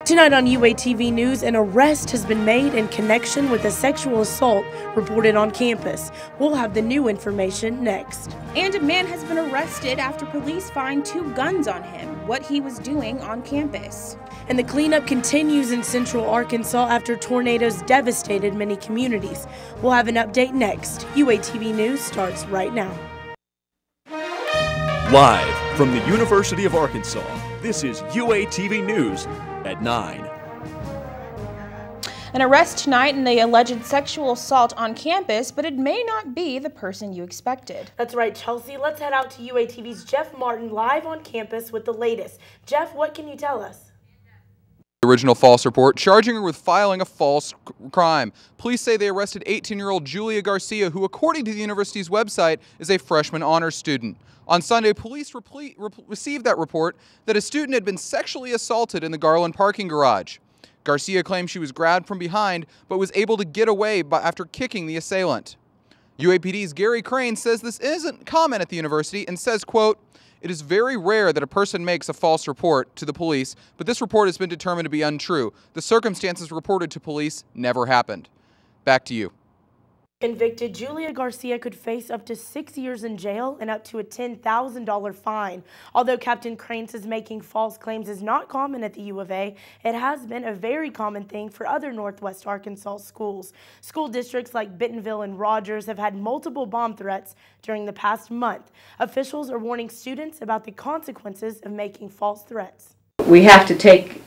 Tonight on UATV News, an arrest has been made in connection with a sexual assault reported on campus. We'll have the new information next. And a man has been arrested after police find 2 guns on him, what he was doing on campus. And the cleanup continues in central Arkansas after tornadoes devastated many communities. We'll have an update next. UATV News starts right now. Live from the University of Arkansas, this is UATV News at 9. An arrest tonight in the alleged sexual assault on campus, but it may not be the person you expected. That's right, Chelsea. Let's head out to UATV's Jeff Martin live on campus with the latest. Jeff, what can you tell us? The original false report charging her with filing a false crime. Police say they arrested 18-year-old Julia Garcia, who, according to the university's website, is a freshman honors student. On Sunday, police received that report that a student had been sexually assaulted in the Garland parking garage. Garcia claimed she was grabbed from behind, but was able to get away after kicking the assailant. UAPD's Gary Crane says this isn't common at the university and says, quote, "It is very rare that a person makes a false report to the police, but this report has been determined to be untrue. The circumstances reported to police never happened." Back to you. Convicted, Julia Garcia could face up to 6 years in jail and up to a $10,000 fine. Although Captain Crane says making false claims is not common at the U of A, it has been a very common thing for other Northwest Arkansas schools. School districts like Bentonville and Rogers have had multiple bomb threats during the past month. Officials are warning students about the consequences of making false threats. We have to take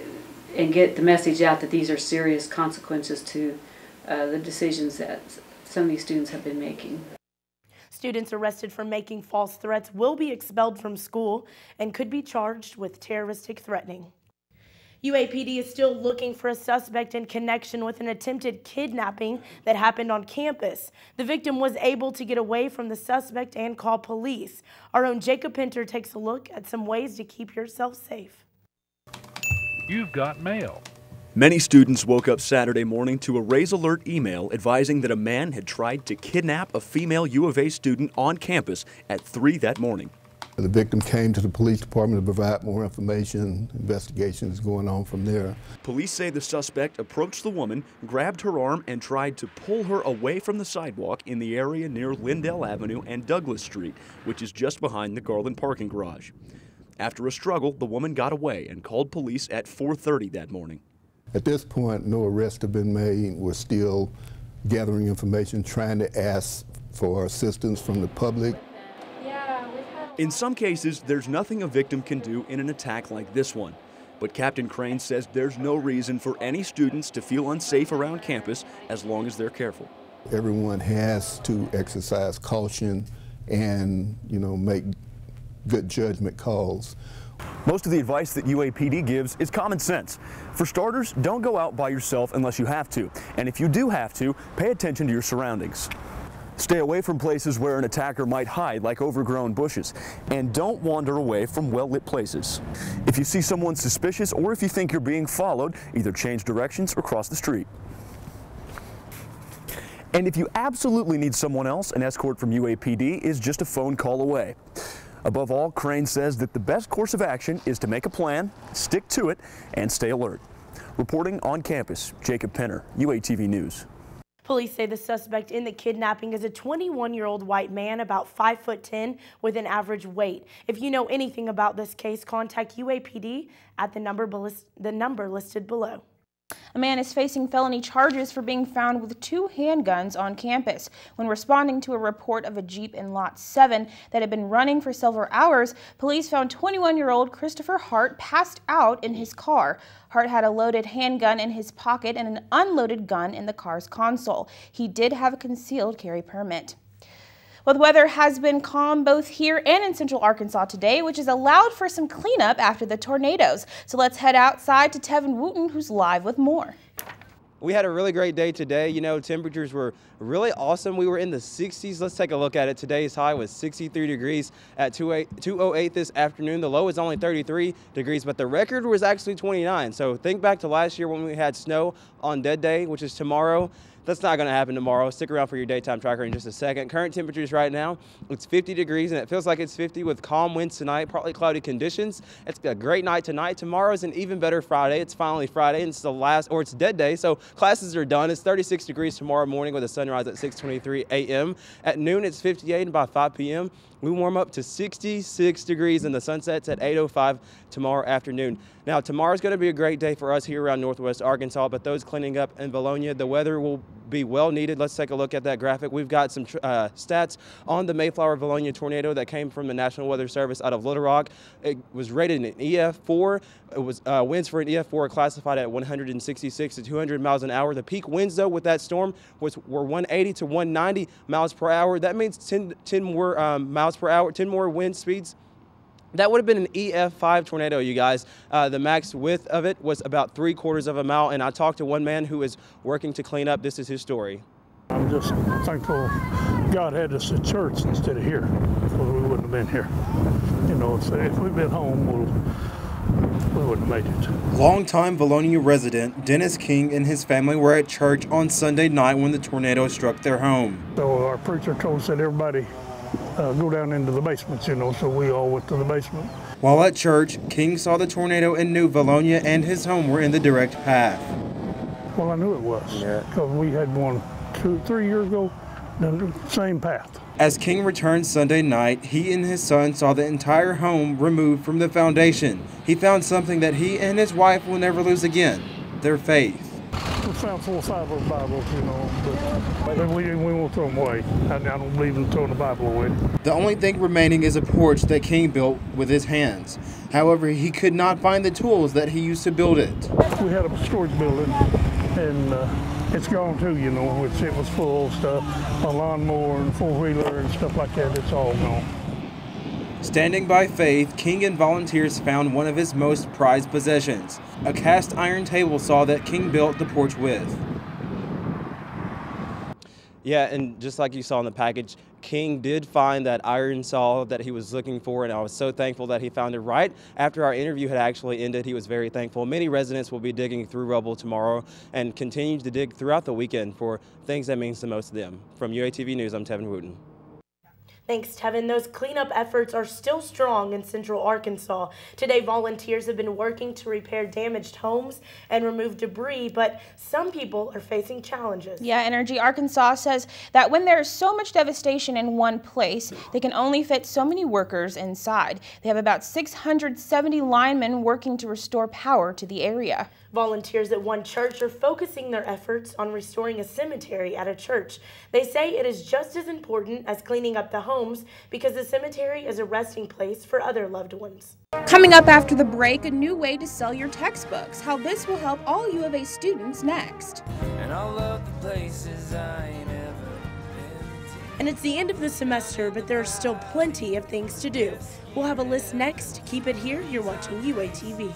and get the message out that these are serious consequences to the decisions that some of these students have been making. Students arrested for making false threats will be expelled from school and could be charged with terroristic threatening. UAPD is still looking for a suspect in connection with an attempted kidnapping that happened on campus. The victim was able to get away from the suspect and call police. Our own Jacob Pinter takes a look at some ways to keep yourself safe. You've got mail. Many students woke up Saturday morning to a Raise Alert email advising that a man had tried to kidnap a female U of A student on campus at 3 that morning. The victim came to the police department to provide more information. Investigation is going on from there. Police say the suspect approached the woman, grabbed her arm, and tried to pull her away from the sidewalk in the area near Lindell Avenue and Douglas Street, which is just behind the Garland parking garage. After a struggle, the woman got away and called police at 4:30 that morning. At this point, no arrests have been made. We're still gathering information, trying to ask for assistance from the public. In some cases, there's nothing a victim can do in an attack like this one. But Captain Crane says there's no reason for any students to feel unsafe around campus as long as they're careful. Everyone has to exercise caution and, make good judgment calls. Most of the advice that UAPD gives is common sense. For starters, don't go out by yourself unless you have to. And if you do have to, pay attention to your surroundings. Stay away from places where an attacker might hide, like overgrown bushes. And don't wander away from well-lit places. If you see someone suspicious or if you think you're being followed, either change directions or cross the street. And if you absolutely need someone else, an escort from UAPD is just a phone call away. Above all, Crane says that the best course of action is to make a plan, stick to it, and stay alert. Reporting on campus, Jacob Pinter, UATV News. Police say the suspect in the kidnapping is a 21-year-old white man, about 5'10", with an average weight. If you know anything about this case, contact UAPD at the number listed below. A man is facing felony charges for being found with 2 handguns on campus. When responding to a report of a Jeep in Lot 7 that had been running for several hours, police found 21-year-old Christopher Hart passed out in his car. Hart had a loaded handgun in his pocket and an unloaded gun in the car's console. He did have a concealed carry permit. Well, the weather has been calm both here and in central Arkansas today, which has allowed for some cleanup after the tornadoes. So let's head outside to Tevin Wooten, who's live with more. We had a really great day today. Temperatures were really awesome. We were in the 60s. Let's take a look at it. Today's high was 63 degrees at 2:08 this afternoon. The low is only 33 degrees, but the record was actually 29. So think back to last year when we had snow on Dead Day, which is tomorrow. That's not going to happen tomorrow. Stick around for your daytime tracker in just a second. Current temperatures right now, it's 50 degrees, and it feels like it's 50 with calm winds tonight, partly cloudy conditions. It's a great night tonight. Tomorrow is an even better Friday. It's finally Friday, and it's the last, or it's dead day, so classes are done. It's 36 degrees tomorrow morning with a sunrise at 6:23 a.m. At noon, it's 58, and by 5 p.m., we warm up to 66 degrees, and the sun sets at 8:05 tomorrow afternoon. Now, tomorrow's going to be a great day for us here around Northwest Arkansas, but those cleaning up in Bologna, the weather will be well needed. Let's take a look at that graphic. We've got some stats on the Mayflower Bologna tornado that came from the National Weather Service out of Little Rock. It was rated an EF4. It was winds for an EF4 classified at 166 to 200 miles an hour. The peak winds, though, with that storm were 180 to 190 miles per hour. That means 10 more miles per hour, 10 more wind speeds. That would have been an EF5 tornado, you guys. The max width of it was about 3/4 of a mile, and I talked to one man who is working to clean up. This is his story. I'm just thankful God had us at church instead of here, because we wouldn't have been here. You know, so if we'd been home, we wouldn't have made it. Longtime Bologna resident Dennis King and his family were at church on Sunday night when the tornado struck their home. So our preacher told us that everybody go down into the basements, you know, so we all went to the basement. While at church, King saw the tornado and knew Bologna and his home were in the direct path. Well, I knew it was, because we had one 2-3 years ago, the same path. As King returned Sunday night, he and his son saw the entire home removed from the foundation. He found something that he and his wife will never lose again, their faith. We found 4 or 5 of the Bibles, you know, but we won't throw them away. I don't believe in throwing the Bible away. The only thing remaining is a porch that King built with his hands. However, he could not find the tools that he used to build it. We had a storage building, and it's gone too, you know. It was full of stuff, a lawnmower and 4-wheeler and stuff like that. It's all gone. Standing by faith, King and volunteers found one of his most prized possessions, a cast iron table saw that King built the porch with. Yeah, and just like you saw in the package, King did find that iron saw that he was looking for, and I was so thankful that he found it right after our interview had actually ended. He was very thankful. Many residents will be digging through rubble tomorrow and continue to dig throughout the weekend for things that means the most to them. From UATV News, I'm Tevin Wooten. Thanks, Tevin. Those cleanup efforts are still strong in central Arkansas. Today, volunteers have been working to repair damaged homes and remove debris, but some people are facing challenges. Yeah, Energy Arkansas says that when there's so much devastation in one place, they can only fit so many workers inside. They have about 670 linemen working to restore power to the area. Volunteers at one church are focusing their efforts on restoring a cemetery at a church. They say it is just as important as cleaning up the homes because the cemetery is a resting place for other loved ones. Coming up after the break, a new way to sell your textbooks, how this will help all U of A students next. And all of the places I ain't ever been to. And it's the end of the semester, but there are still plenty of things to do. We'll have a list next. Keep it here. You're watching UATV.